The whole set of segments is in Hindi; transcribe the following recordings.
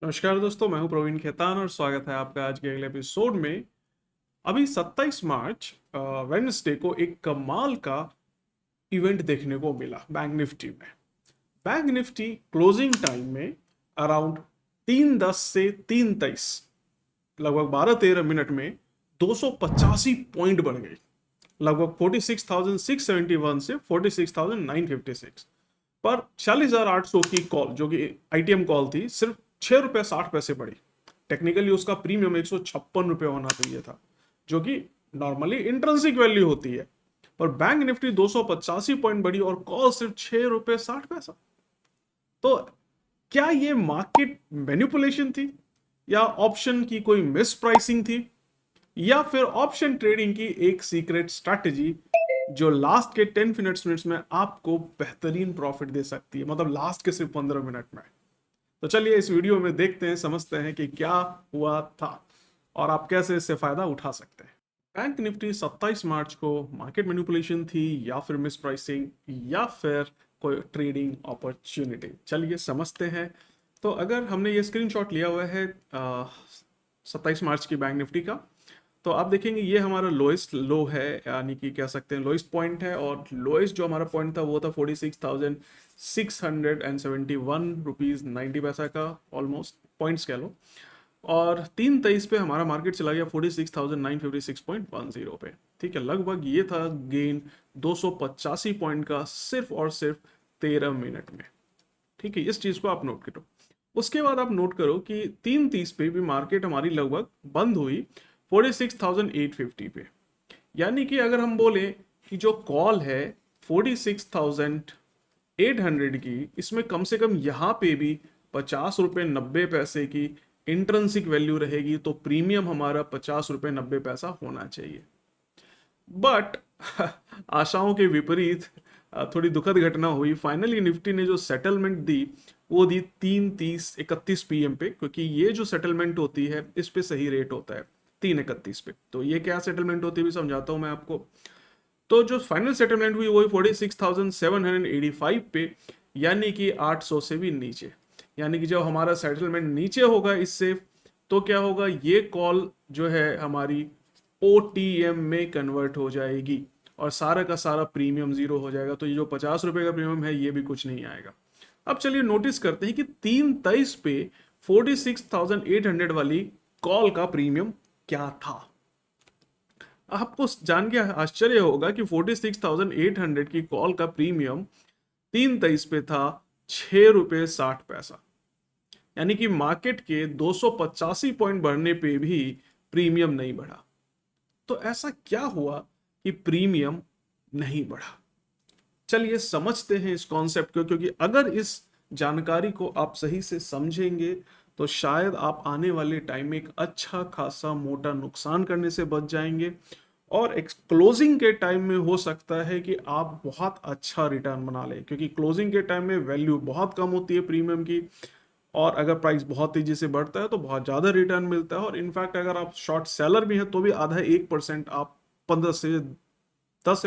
नमस्कार दोस्तों, मैं हूं प्रवीण खेतान और स्वागत है आपका आज के अगले एपिसोड में। अभी 27 मार्च वेडनेसडे को एक कमाल का इवेंट देखने को मिला बैंक निफ्टी में। बैंक निफ्टी क्लोजिंग टाइम में अराउंड 3:10 से 3:23 लगभग 12-13 मिनट में 285 पॉइंट बढ़ गई, लगभग 46,671 से 46,956 पर। 40,800 की कॉल जो कि आईटीएम कॉल थी, सिर्फ ₹6.60 बढ़ी। टेक्निकली उसका प्रीमियम ₹156 होना चाहिए था, जो कि नॉर्मली इंट्रिंसिक वैल्यू होती है। पर बैंक निफ्टी 285 पॉइंट बढ़ी और कॉल सिर्फ ₹6.60। तो क्या ये मार्केट मैनिपुलेशन थी, या ऑप्शन की कोई मिस प्राइसिंग थी, या फिर ऑप्शन ट्रेडिंग की एक सीक्रेट स्ट्रैटेजी जो लास्ट के 10 मिनट्स में आपको बेहतरीन प्रॉफिट दे सकती है, मतलब लास्ट के सिर्फ 15 मिनट में। तो चलिए इस वीडियो में देखते हैं, समझते हैं कि क्या हुआ था और आप कैसे इससे फायदा उठा सकते हैं। बैंक निफ्टी 27 मार्च को मार्केट मैनिपुलेशन थी, या फिर मिस प्राइसिंग, या फिर कोई ट्रेडिंग अपॉर्चुनिटी, चलिए समझते हैं। तो अगर हमने ये स्क्रीनशॉट लिया हुआ है 27 मार्च की बैंक निफ्टी का, तो आप देखेंगे ये हमारा लोएस्ट लो है, यानी कि कह सकते हैं लोएस्ट पॉइंट है। और लोएस्ट जो हमारा पॉइंट था वो था 46,671 रुपीज़ 90 पैसा का, ऑलमोस्ट पॉइंट्स कह लो। और 3:23 पे हमारा मार्केट चला गया 46,956.10 पे। ठीक है, लगभग ये था गेन 285 पॉइंट का सिर्फ और सिर्फ 13 मिनट में। ठीक है, इस चीज को आप नोट करो। उसके बाद आप नोट करो कि 3:30 पे भी मार्केट हमारी लगभग बंद हुई 46,850 पे। यानी कि अगर हम बोले कि जो कॉल है 46,800 की, इसमें कम से कम यहाँ पे भी ₹50.90 की इंट्रिंसिक वैल्यू रहेगी, तो प्रीमियम हमारा ₹50.90 होना चाहिए। बट आशाओं के विपरीत थोड़ी दुखद घटना हुई। फाइनली निफ्टी ने जो सेटलमेंट दी वो दी 3:30-31 पीएम पे, क्योंकि ये जो सेटलमेंट होती है इस पे सही रेट होता है 3:31 पे। तो ये क्या सेटलमेंट होती है भी समझाता हूं मैं आपको। तो जो फाइनल सेटलमेंट हुई वही 46,785 पे, यानी कि 800 से भी नीचे। यानी कि जब हमारा सेटलमेंट नीचे होगा इससे, तो क्या होगा, ये कॉल जो है हमारी ओटीएम में कन्वर्ट हो जाएगी और सारा का सारा प्रीमियम जीरो हो जाएगा। तो ये जो ₹50 का प्रीमियम है ये भी कुछ नहीं आएगा। अब चलिए नोटिस करते हैं कि 3:23 पे 46,800 वाली कॉल का प्रीमियम क्या था। आपको जान के आश्चर्य होगा कि 46,800 की कॉल का प्रीमियम 3:23 पे था ₹6.60। यानी कि मार्केट के 285 पॉइंट बढ़ने पे भी प्रीमियम नहीं बढ़ा। तो ऐसा क्या हुआ कि प्रीमियम नहीं बढ़ा? चलिए समझते हैं इस कॉन्सेप्ट को, क्योंकि अगर इस जानकारी को आप सही से समझेंगे तो शायद आप आने वाले टाइम में एक अच्छा खासा मोटा नुकसान करने से बच जाएंगे, और क्लोजिंग के टाइम में हो सकता है कि आप बहुत अच्छा रिटर्न बना लें, क्योंकि क्लोजिंग के टाइम में वैल्यू बहुत कम होती है प्रीमियम की। और अगर प्राइस बहुत तेजी से बढ़ता है तो बहुत ज़्यादा रिटर्न मिलता है। और इनफैक्ट अगर आप शॉर्ट सेलर भी हैं तो भी आधा 1% आप 10 से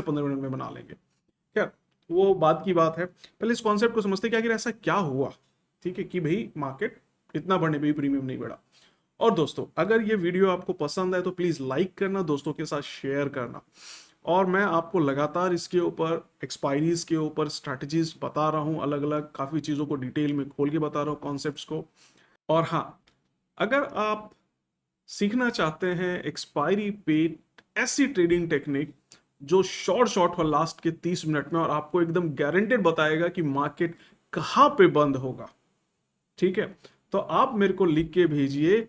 15 मिनट में बना लेंगे। खैर, वो बात की बात है। पहले इस कॉन्सेप्ट को समझते हैं कि आखिर ऐसा क्या हुआ, ठीक है, कि भाई मार्केट इतना बढ़ने पे भी प्रीमियम नहीं बढ़ा। और दोस्तों, अगर ये वीडियो आपको पसंद आए तो प्लीज़ लाइक करना, दोस्तों के साथ शेयर करना। और मैं आपको लगातार इसके ऊपर एक्सपायरीज के ऊपर स्ट्रैटेजीज बता रहा हूँ, अलग अलग काफ़ी चीज़ों को डिटेल में खोल के बता रहा हूँ, कॉन्सेप्ट्स को। और हाँ, अगर आप सीखना चाहते हैं एक्सपायरी पे ऐसी ट्रेडिंग टेक्निक जो शॉर्ट शॉर्ट हो लास्ट के 30 मिनट में, और आपको एकदम गारंटेड बताएगा कि मार्केट कहाँ पे बंद होगा, ठीक है, तो आप मेरे को लिख के भेजिए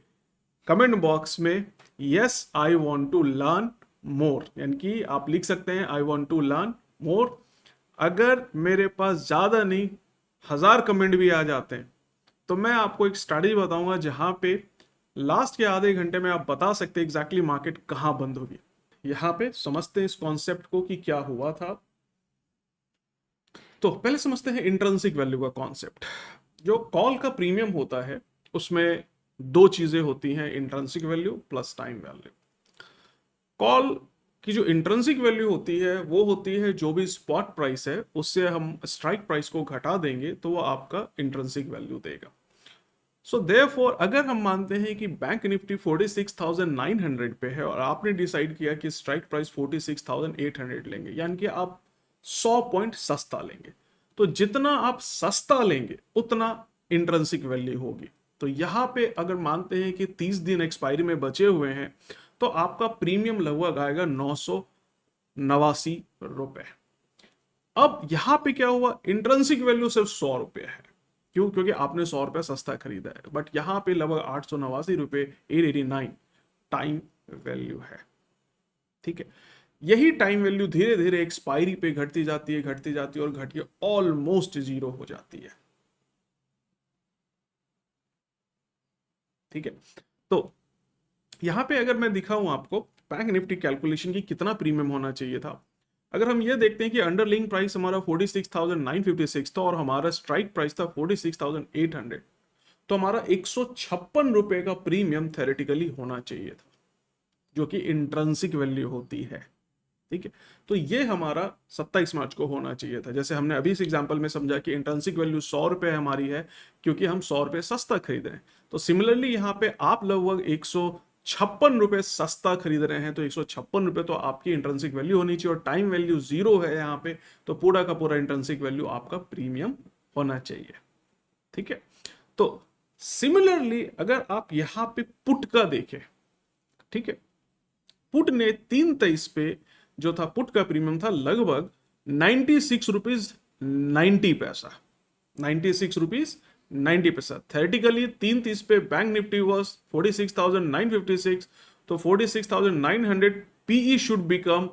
कमेंट बॉक्स में, yes I want to learn more. यानी कि आप लिख सकते हैं I want to learn more. अगर मेरे पास ज़्यादा नहीं 1000 कमेंट भी आ जाते हैं तो मैं आपको एक स्ट्रैटेजी बताऊंगा जहां पे लास्ट के आधे घंटे में आप बता सकते हैं एग्जैक्टली मार्केट कहां बंद होगी। यहां पे समझते हैं इस कॉन्सेप्ट को कि क्या हुआ था। तो पहले समझते हैं इंट्रिंसिक वैल्यू का कॉन्सेप्ट। जो कॉल का प्रीमियम होता है उसमें दो चीजें होती हैं, intrinsic value plus time value. Call की जो इंट्रिंसिक वैल्यू होती है वो होती है जो भी स्पॉट प्राइस है उससे हम स्ट्राइक प्राइस को घटा देंगे तो वो आपका इंट्रिंसिक वैल्यू देगा। सो देयरफॉर अगर हम मानते हैं कि बैंक निफ्टी 46,900 पे है और आपने डिसाइड किया कि स्ट्राइक प्राइस 46,800 लेंगे, यानी कि आप 100 पॉइंट सस्ता लेंगे, तो जितना आप सस्ता लेंगे उतना इंट्रिंसिक वैल्यू होगी। तो यहां पे अगर मानते हैं कि 30 दिन एक्सपायरी में बचे हुए हैं तो आपका प्रीमियम लगभग आएगा 989 रुपए। अब यहां पे क्या हुआ, इंट्रिंसिक वैल्यू सिर्फ 100 रुपए है। क्यों? क्योंकि आपने 100 रुपए सस्ता खरीदा है, बट यहां पे लगभग 889 रुपए 889 टाइम वैल्यू है। ठीक है, यही टाइम वैल्यू धीरे धीरे एक्सपायरी पे घटती जाती है, घटती जाती है और घट के ऑलमोस्ट जीरो हो जाती है। ठीक है, तो यहां पे अगर मैं दिखाऊं आपको बैंक निफ्टी कैलकुलेशन की कितना प्रीमियम होना चाहिए था, अगर हम ये देखते हैं कि अंडरलिंग प्राइस हमारा 46,956 था और हमारा स्ट्राइक प्राइस था 46,800, तो हमारा 156 रुपए का प्रीमियम थेरेटिकली होना चाहिए था, जो कि इंट्रिंसिक वैल्यू होती है। ठीक है, तो ये हमारा 27 मार्च को होना चाहिए था। जैसे हमने अभी इस एग्जांपल में समझा कि इंट्रिंसिक वैल्यू 100 रुपए हमारी है क्योंकि हम 100 रुपए सस्ता खरीद रहे हैं। तो सिमिलरली यहाँ पे आप लगभग 156 रुपए सस्ता खरीद रहे हैं, तो 156 रुपए तो आपकी इंट्रिंसिक वैल्यू होनी चाहिए और टाइम वैल्यू 0 है यहाँ पे, तो पूरा का पूरा इंट्रिंसिक वैल्यू आपका प्रीमियम होना चाहिए। ठीक है, तो सिमिलरली अगर आप यहाँ पे पुट का देखें, ठीक है, पुट ने 3/23 पे जो था पुट का प्रीमियम था लगभग 96 रुपीज 90 पैसा, 96 रुपीज 90 पैसा। थेरेटिकली 3/30 पे बैंक निफ्टी वॉज 46,956, तो 46,900 PE should become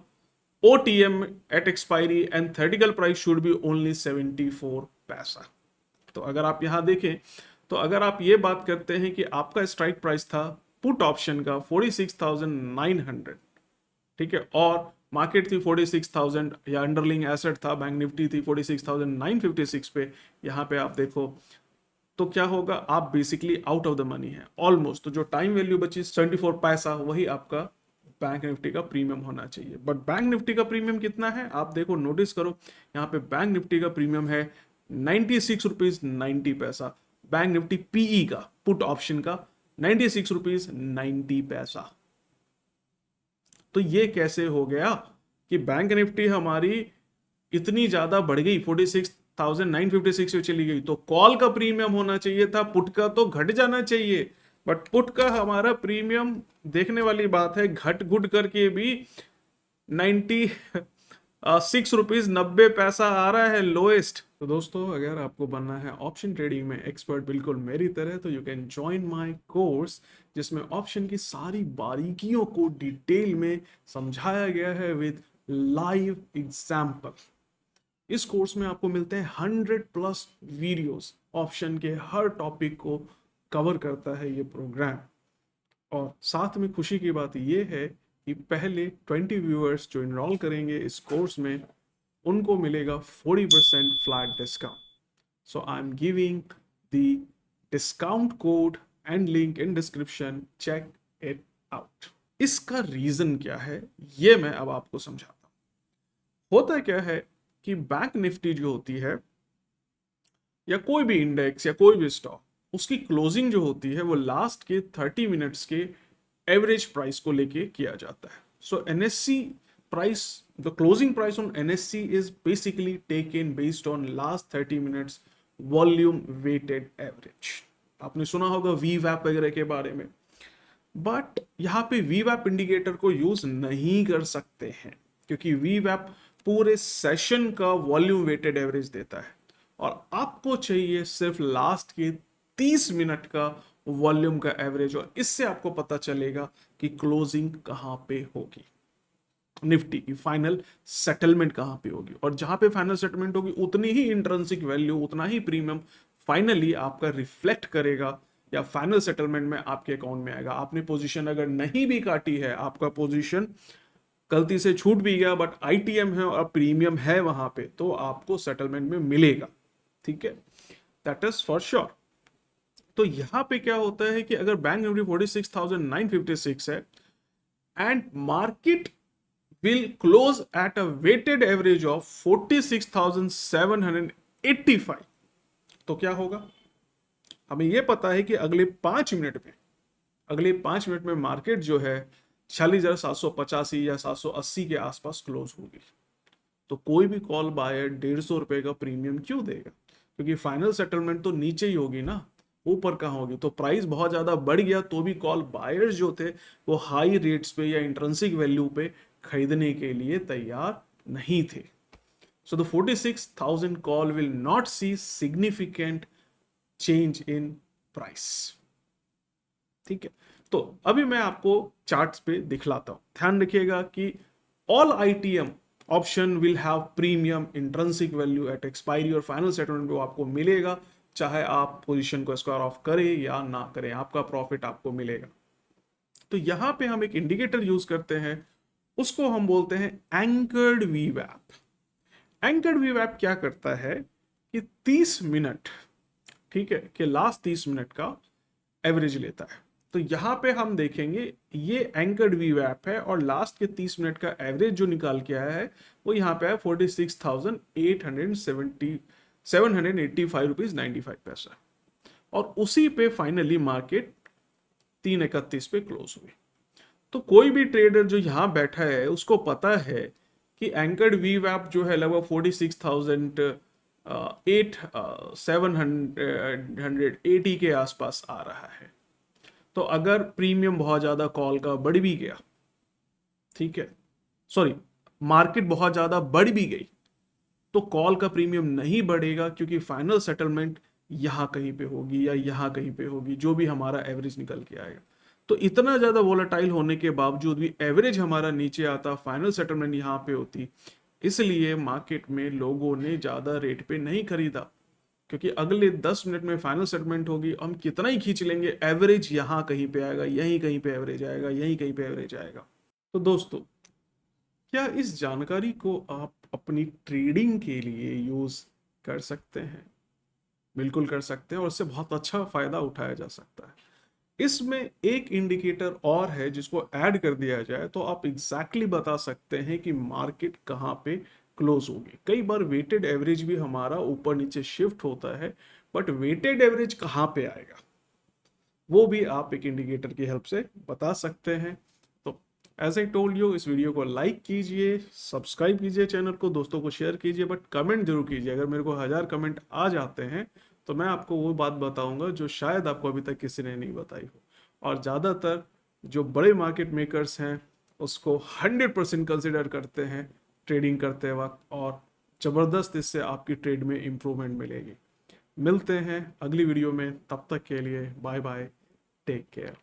OTM at expiry and theoretical price should be only 74 paisa. तो अगर आप यहां देखें, तो अगर आप ये बात करते हैं कि आपका स्ट्राइक प्राइस था पुट ऑप्शन का 46,900, ठीक है, और मार्केट थी 46,000 या अंडरलिंग एसेट था बैंक निफ्टी थी 46,956 पे, यहां पे आप देखो तो क्या होगा, आप basically out of the money है ऑलमोस्ट। तो जो टाइम वैल्यू बची 74 पैसा, वही आपका बैंक निफ्टी का प्रीमियम होना चाहिए। बट बैंक निफ्टी का प्रीमियम कितना है आप देखो, नोटिस करो, यहाँ पे बैंक निफ्टी का प्रीमियम है 96 रुपीज 90 पैसा, बैंक निफ्टी पीई का पुट ऑप्शन का 96 रुपीज 90 पैसा। तो ये कैसे हो गया कि बैंक निफ्टी हमारी इतनी ज्यादा बढ़ गई, 46,956 पे चली गई, तो कॉल का प्रीमियम होना चाहिए था, पुट का तो घट जाना चाहिए। बट पुट का हमारा प्रीमियम देखने वाली बात है, घट घुट करके भी 96 रुपीज 90 पैसा आ रहा है लोएस्ट। तो दोस्तों अगर आपको बनना है ऑप्शन ट्रेडिंग में एक्सपर्ट बिल्कुल मेरी तरह, तो you can join my course, जिसमें ऑप्शन की सारी बारीकियों को डिटेल में समझाया गया है विद लाइव एग्जाम्पल। इस कोर्स में आपको मिलते हैं 100+ वीडियोस, ऑप्शन के हर टॉपिक को कवर करता है ये प्रोग्राम। और साथ में खुशी की बात ये है कि पहले 20 व्यूअर्स जो इनरोल करेंगे इस कोर्स में, उनको मिलेगा 40% flat discount. So I am giving the discount code and link in description, check it out. इसका रीजन क्या है ये मैं अब आपको समझाता हूं। होता क्या है कि बैंक निफ्टी जो होती है या कोई भी इंडेक्स या कोई भी स्टॉक, उसकी क्लोजिंग जो होती है वो लास्ट के 30 मिनट्स के एवरेज प्राइस को लेके किया जाता है। So NSC price, the closing price on NSC is basically taken based on last 30 minutes volume weighted average. आपने सुना होगा वीवैप वगैरह के बारे में, बट यहाँ पे वीवैप इंडिकेटर को यूज नहीं कर सकते हैं क्योंकि वीवैप पूरे सेशन का वॉल्यूम वेटेड एवरेज देता है और आपको चाहिए सिर्फ लास्ट के 30 मिनट का वॉल्यूम का एवरेज, और इससे आपको पता चलेगा कि क्लोजिंग कहां पे होगी, निफ्टी की फाइनल सेटलमेंट कहां पे होगी। और जहां पे फाइनल सेटलमेंट होगी उतनी ही इंट्रिंसिक वैल्यू, उतना ही प्रीमियम फाइनली आपका रिफ्लेक्ट करेगा या फाइनल सेटलमेंट में आपके अकाउंट में आएगा। आपने पोजीशन अगर नहीं भी काटी है, आपका पोजीशन गलती से छूट भी गया बट आईटीएम है और प्रीमियम है वहां पे, तो आपको सेटलमेंट में मिलेगा। ठीक है, दैट इज फॉर श्योर। तो यहां पे क्या होता है कि अगर बैंक निफ्टी 46,956 है and market will close at a weighted average of 46,785, तो क्या होगा, हमें ये पता है कि अगले 5 मिनट में मार्केट जो है 46,785 या 780 के आसपास क्लोज होगी। तो कोई भी कॉल बायर 150 रुपए का प्रीमियम क्यों देगा? क्योंकि फाइनल सेटलमेंट तो नीचे ही होगी ना, ऊपर कहाँ होगी। तो प्राइस बहुत ज्यादा बढ़ गया तो भी कॉल बायर्स जो थे वो हाई रेट्स पे या इंट्रिंसिक वैल्यू पे खरीदने के लिए तैयार नहीं थे। So the 46,000 call will not see significant change in price। ठीक है, तो अभी मैं आपको चार्ट्स पे दिखलाता हूं। ध्यान रखिएगा कि all ITM option will have premium intrinsic value at expiry और फाइनल सेटलमेंट वो आपको मिलेगा, चाहे आप पोजीशन को स्क्वायर ऑफ करें या ना करें, आपका प्रॉफिट आपको मिलेगा। तो यहां पे हम एक इंडिकेटर यूज करते हैं, उसको हम बोलते हैं एंकर्ड वीवैप। एंकर्ड वीवैप क्या करता है कि 30 मिनट, ठीक है, कि लास्ट 30 मिनट का एवरेज लेता है। तो यहां पे हम देखेंगे ये एंकर्ड वीवैप है और लास्ट के 30 मिनट का एवरेज जो निकाल के आया है वो यहाँ पे है 46,785 रुपीज 95 पैसा, और उसी पे फाइनली मार्केट 331 पे क्लोज हुई। तो कोई भी ट्रेडर जो यहाँ बैठा है उसको पता है कि एंकर्ड वीवैप जो है लगभग 46,780 के आसपास आ रहा है। तो अगर प्रीमियम बहुत ज्यादा कॉल का बढ़ भी गया, ठीक है, सॉरी, मार्केट बहुत ज्यादा बढ़ भी गई तो कॉल का प्रीमियम नहीं बढ़ेगा, क्योंकि फाइनल सेटलमेंट यहां कहीं पे होगी या यहां कहीं पे होगी, जो भी हमारा एवरेज निकल के आएगा। तो इतना ज्यादा वोलेटाइल होने के बावजूद भी एवरेज हमारा नीचे आता, फाइनल सेटलमेंट यहां पे होती, इसलिए मार्केट में लोगों ने ज्यादा रेट पे नहीं खरीदा, क्योंकि अगले 10 मिनट में फाइनल सेटलमेंट होगी, हम कितना ही खींच लेंगे, एवरेज यहां कहीं पे आएगा, यहीं कहीं पे एवरेज आएगा, यहीं कहीं पे एवरेज आएगा। तो दोस्तों, क्या इस जानकारी को आप अपनी ट्रेडिंग के लिए यूज कर सकते हैं? बिल्कुल कर सकते हैं, और इससे बहुत अच्छा फायदा उठाया जा सकता है। इसमें एक इंडिकेटर और है जिसको ऐड कर दिया जाए तो आप एग्जैक्टली बता सकते हैं कि मार्केट कहाँ पे क्लोज होगी। कई बार वेटेड एवरेज भी हमारा ऊपर नीचे शिफ्ट होता है, बट वेटेड एवरेज कहाँ पे आएगा वो भी आप एक इंडिकेटर की हेल्प से बता सकते हैं। तो एज आई टोल्ड यू, इस वीडियो को लाइक कीजिए, सब्सक्राइब कीजिए चैनल को, दोस्तों को शेयर कीजिए, बट कमेंट जरूर कीजिए। अगर मेरे को 1000 कमेंट आ जाते हैं तो मैं आपको वो बात बताऊंगा जो शायद आपको अभी तक किसी ने नहीं बताई हो। और ज़्यादातर जो बड़े मार्केट मेकर्स हैं उसको 100% कंसिडर करते हैं ट्रेडिंग करते वक्त, और ज़बरदस्त इससे आपकी ट्रेड में इम्प्रूवमेंट मिलेगी। मिलते हैं अगली वीडियो में, तब तक के लिए बाय बाय, टेक केयर।